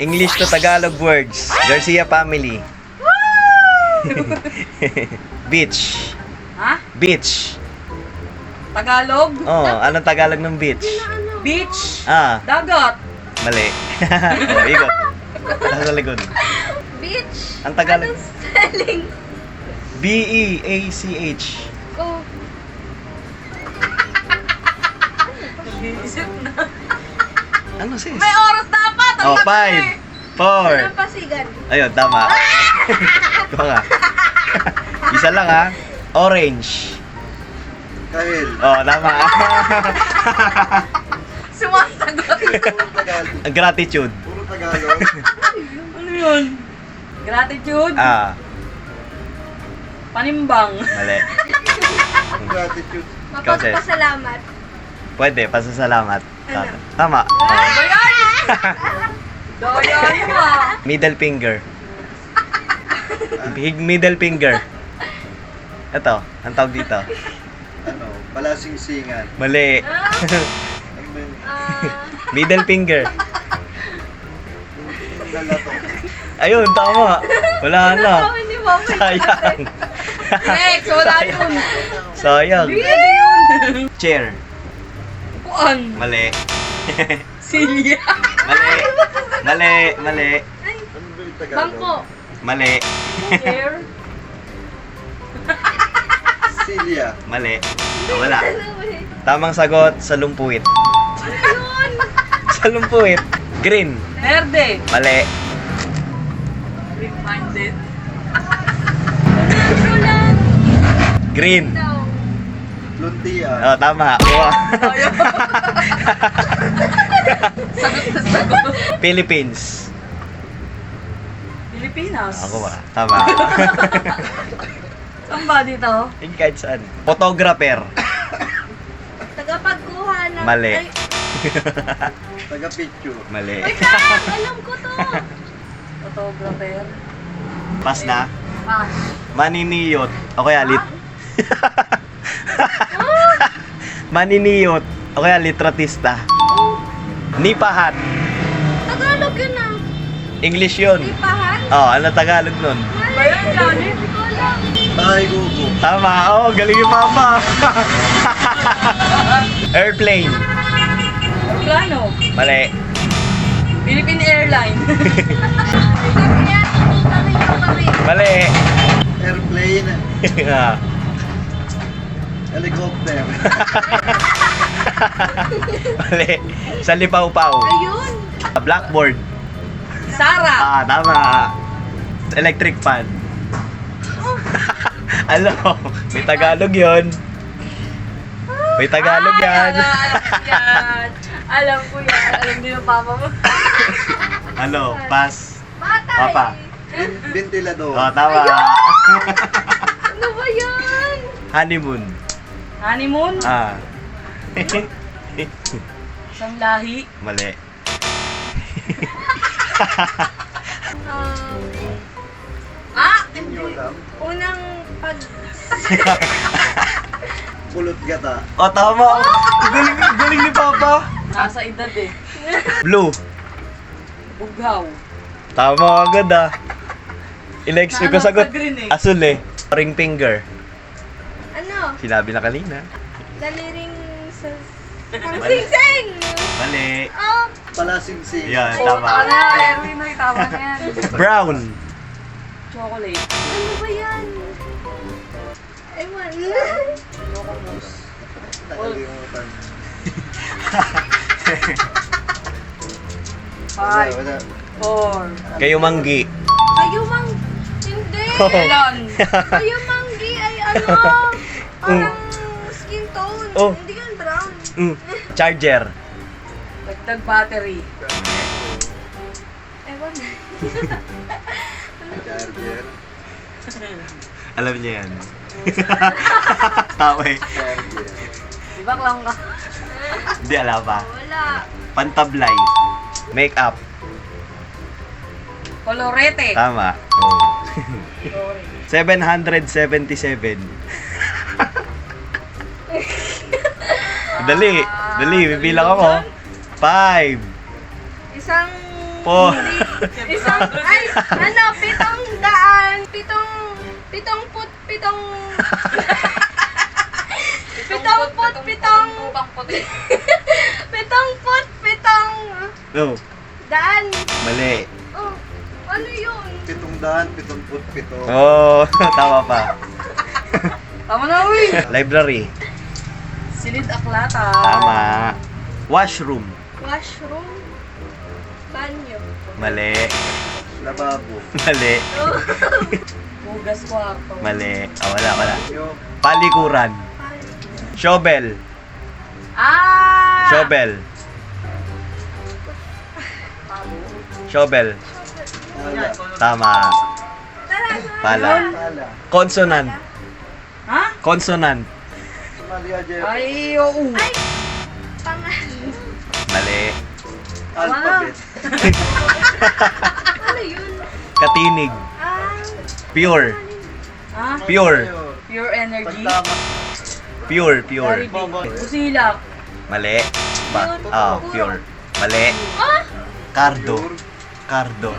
English to Tagalog words. Garcia family. Beach. Ha? Beach. Tagalog? Oh, anong Tagalog ng beach? Beach? Ah, Dagat? mali. Oh, ikot. Nasa likod. Beach. Ang Tagalog. Anong spelling? B-E-A-C-H. Oh. Isip na. Ano sis? May oras dapat! Oh, Ang tagal 5, 4. Napasigan. Ayun, tama. Ito nga. Isa lang ha. Orange. Kahil. Oh, tama. Sumasagot. Puro Tagalog. Gratitude. Puro Tagalog. Ano yun? Gratitude? Ah, Panimbang. mali. Gratitude. Mapagpasalamat. Pwede, pasasalamat. Ano? Tama. Ano ba yan? Doyan mo ah. Middle finger. Big middle finger. Ito, ang tawag dito. Ano? Palasing-singan. Mali. Ano ba yun? Middle finger. Yung lalato. Ayun, tama. Wala na. Tawin ni Mama. Sayang. Next, wala yun. Sayang. Pwede yun. Chair. Upuan. Mali. Silya. Mali. Mali. Mali. Ano ba yung Tagalog? Bangko. Mali. Chair. Silya. Mali. Wala. Tamang sagot, salumpuit. Ayun. Salumpuit. Green. Verde. Mali. Green-minded. Ano lang. Green. Daw. Luntian. Oh, tama. Wow. Sagot na sagot. Philippines. Pilipinas. Ako ba? Tama. Saan ba dito? Hindi kahit saan. Photographer. Tagapagkuha ng... Mali. Ay, Taga-picture. Mali. wait lang. Alam ko to. Photographer. Pass na. Pass. Maniniyot. O kaya lit. Maniniyot. O kaya litratista. Oh, Nipahat. Tagalog yun ah. English yun. Lipahan? Oh, ano Tagalog nun? Ba yan, Johnny? Hindi ko alam. Ay, gugu. Tama. Oh, galing yung mama. Airplane. Plano. Mali. Philippine Airline. Kaya, sabi niyo kami. Mali. Airplane. Ah. Helicopter. Mali. Sa lipaw-paw. Ayun. Blackboard. Sarah. Ah, tama. Electric fan. Alam, may Tagalog yun. May Tagalog yan. Alam ko yan. Alam ko yan. Alam din ng papa mo. Ano, pass. Batay. Papa. Ventilador. Oh, tama. Ano ba yan? Honeymoon. Honeymoon. Ah. Isang lahi. Mali. Hindi nyo alam. Unang pag... Pulot gata. Oh, tama. Galing, galing ni Papa. Nasa edad eh. Blue. Bughaw. Tama agad ah. Ilex ko sagot. Sa green eh. Asul eh. Ring finger. Ano? Sinabi na kanina. Daliring sa... Ang sing-sing! Mali. Oh, Palasing-sing. Yan, Tama tama. na. Erwin, tama na yan. Brown. Chocolate. ano ba yan? Ewan. Choco mousse. Nakalimutan. Wala, 5, wala. 4. Kayo manggi. Kayo mang... Hindi! Melon. Kayo manggi ay ano? Parang skin tone. Oh. Hindi yan brown. Charger. Dagdag battery. Ewan. Charger. Alam niya yan. Tawa eh. Charger. Di ba clown ka? Hindi alam pa. Wala. Pantablay. Make-up. Colorete. Tama. Oh. 777. Dali. Dali. Bibilang ako. 5. Isang... Four. Hindi. Isang, ay, ano, 700, pitong put, pitong No. daan. Mali. Oh, ano yun? 777. Oh, tama pa. Tama na, uy! Library. Silid aklata. Tama. Washroom. Washroom. Banyo. Mali. Lababo. Mali. Hugas kwarto. Mali. Ah, wala. Yung Palikuran. Shovel. Ah! Shovel. Shovel. pala. Tama. Pala. Pala. Consonant. Ha? Consonant. Malia Jeff. Ay, oo. Ay, pangalan. Mali. Alphabet. Ano yun? Katinig. Ah, Pure. Ha? Pure. Pure energy. Pagtama. Pure. Usilak. Mali. Ba? Ah, pure. Mali. ah, Cardo. Cardo.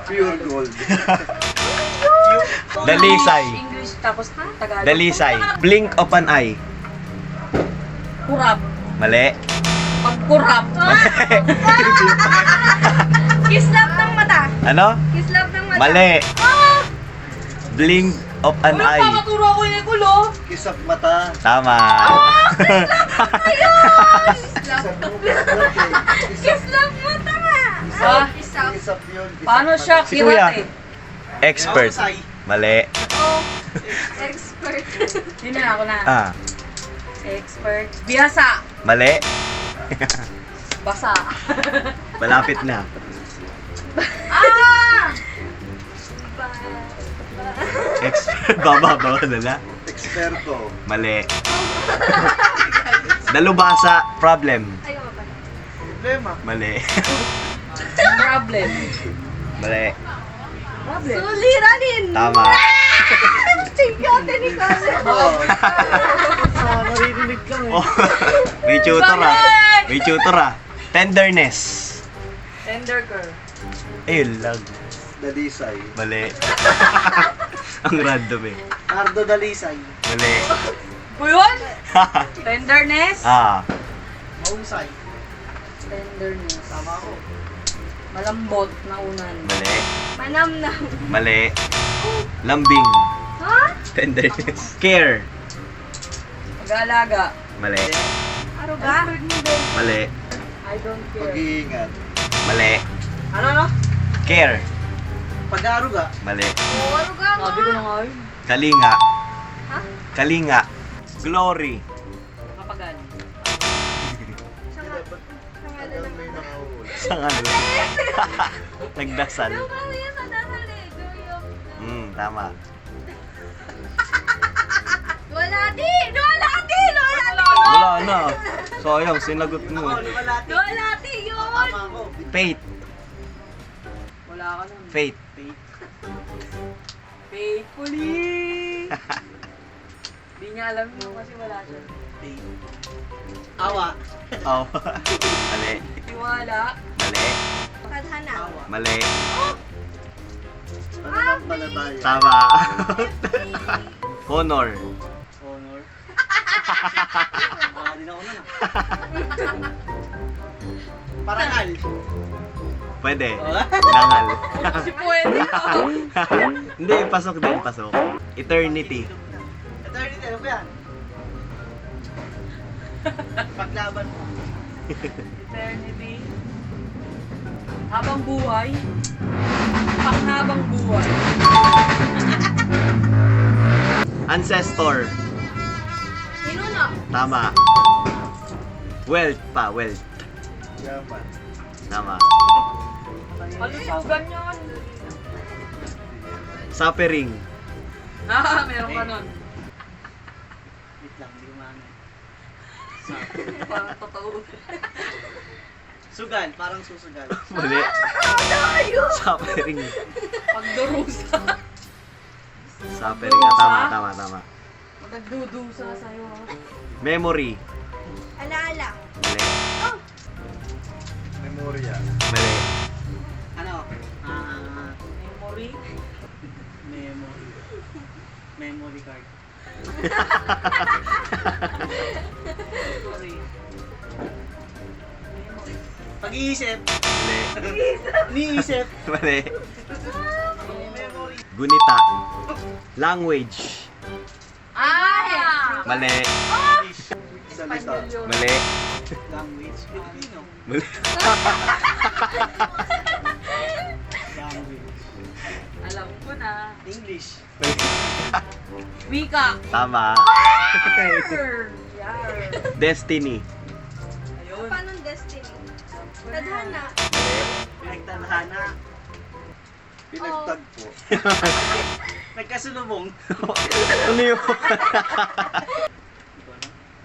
Pure gold. Dalisay. English tapos Tagalog. Dalisay. Blink of an eye. Kurap. Mali. Pagkurap. kislap ng mata. Ano? Kislap ng mata. Mali. Ah, Blink of an Wala pa, eye. maturo ako yung gulo. Kisap mata. Tama. Kisap mata. kislap mata nga. Ah, Kisap yun. Kisap Paano mata. siya Si Kuya. kirate? Expert. Mali. Oh, expert. Yun na ako na. Ah. Expert. Biyasa. Mali. Basa. Malapit na. Ah! Expert. Baba na na. Eksperto. Mali. Dalubhasa. Problem. Ayaw pa pala. Problema. Mali. Problem. Mali. Problem. Suliranin. Tama. Tingkate ni Kasi. Maririnig lang Oh, may tutor ah. May tutor ah. Tenderness. Tender girl. Ayun lang. Dalisay. Mali. Ang random eh. Ardo Dalisay. Mali. Po yun? Tenderness? Ah. Mausay. Tenderness. Tama ako. Malambot na unan. Mali. Manamnam. Mali. Lambing. Ha? Tenderness. Care. Pag-aalaga. Mali. Aruga? Mali. I don't care. Pag-iingat. Mali. Ano? Care. Pag-aaruga. Mali. Oh, aruga nga. Sabi ko na nga yun. Kalinga. Ha? Kalinga. Glory. Kapagal. Pangalan ng May nakahuli. Sa ano? Nagdasal. Yung ano yan sa dasal eh. Yung... Tama. Dualati! Dualati! Dualati! Wala na. Sayang, sinagot mo. Dualati yun! Tama ako. Faith. Wala ka nun. Faith. Faithfully. Di niya alam yun kasi wala siya. Awa. Oh. Mali. Tiwala. Mali. Tadhana. Mali. Pananampalataya. Tama. Honor. Honor. Wala din ako nun ah. Parangal. Pwede. Dangal. Kasi pwede. Hindi, pasok din, pasok. Eternity. Eternity, ano ba yan? Paglaban mo. Eternity. Habang buhay. Panghabang buhay. Ancestor. Ninuno. Tama. Wealth pa, wealth. Yaman. Tama. Malusugan yun. Suffering. Ah, meron ka nun. Wait lang, hindi umano. Parang totoo. Sugal, parang susugal. Mali. Suffering. Pagdurusa. Suffering. Ah, tama. Nagdudusa sa'yo. Memory. Alaala. Mali. Memorya. Mali. Ano? Memory card. Memory. Pag-iisip. Mali. Iniisip. Mali. Memory. Gunita. Language. Ay! Mali. English. Salita. Mali. Language. Filipino. Mali. Language. Alam ko na. English. Wika. Tama. Yar. Destiny. Ayun. Paano destiny? Tadhana. Pinagtadhana. Pinagtagpo. Nagkasulubong. Ano yun?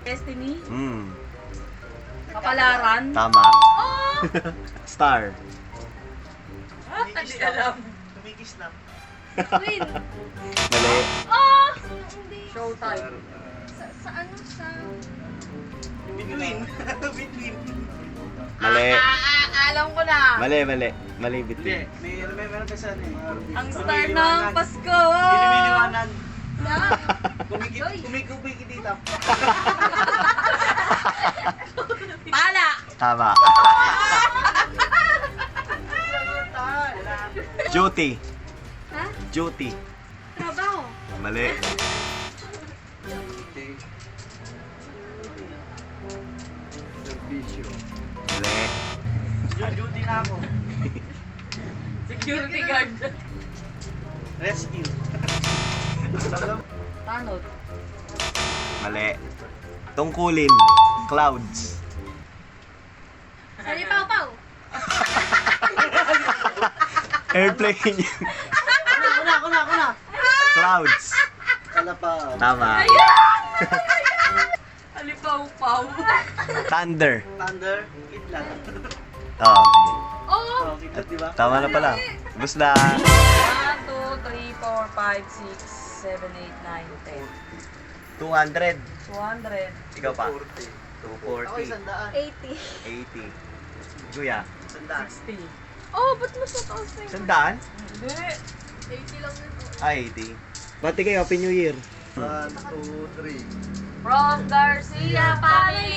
Destiny. Oh! Kapalaran. Tama. Star. Hindi alam. Kumikislap. Queen. Mali. Oh! Hindi. Showtime. Sa ano sa... Between. Between. Mali. Alam ko na. Mali, mali. Mali Hindi. between. Meron pa sa ano eh. Ang star ng Pasko. Hindi lumiliwanag. Na. Kumikubiki dito. Pala. Tama. Duty. Ha? Duty. Trabaho. Mali. Mali. Duty na ako. Security guard. Rescue. Tanod. Mali. Tungkulin. Clouds. Salipaw-paw. Airplane. Ako na. Clouds. Kalapaw. Tama. Alipaw-paw. Thunder. Thunder. Kidlat. Oh, sige. Oh! Oh, kidlat diba? Tama na pala. Bus na. 1, 2, 3, 4, 5, 6, 7, 8, 9, 10. 200. 200. Ikaw pa. 240. 240. Ako 100. 80. 80. Juya. 60. Oh, ba't mas mataas na yun? Sandaan? Hindi. 80 lang yun. Ah, 80. Pati kayo, Happy New Year. 1, 2, 3. From Garcia family.